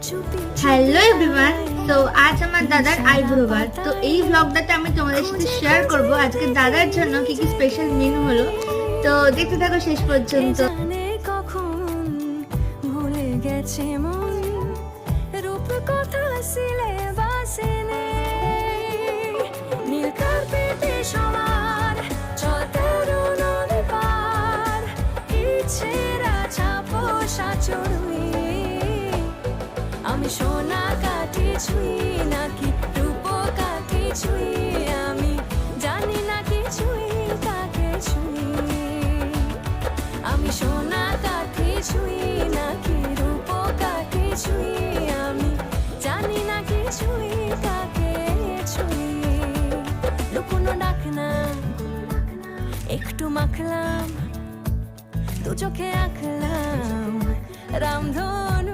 Hello everyone, তো আজ আমার দাদার আইব্রো বার। তো এই ব্লগটাতে আমি তোমাদের সাথে শেয়ার করব আজকে দাদার জন্য কি কি স্পেশাল মেনু হলো। তো দেখতে থাকো শেষ পর্যন্ত। কখন ভুলে গেছে মন রূপ কথা সিলেবাসে নেই নীল কার্পেটে সবার চলতে নদী পার ইচ্ছেরা ছাপো সাচড়ুই আমি সোনা কাঠি ছুঁই নাকি রূপ কাঠি ছুঁই আমি জানি না কিছুই কাকে ছুঁই আমি সোনা কাঠি ছুঁই নাকি রূপ কাঠি ছুঁই আমি জানি না কিছুই কাকে ছুঁই লুকোনো ডাক না একটু মাখলাম দু চোখে আঁকলাম রামধনু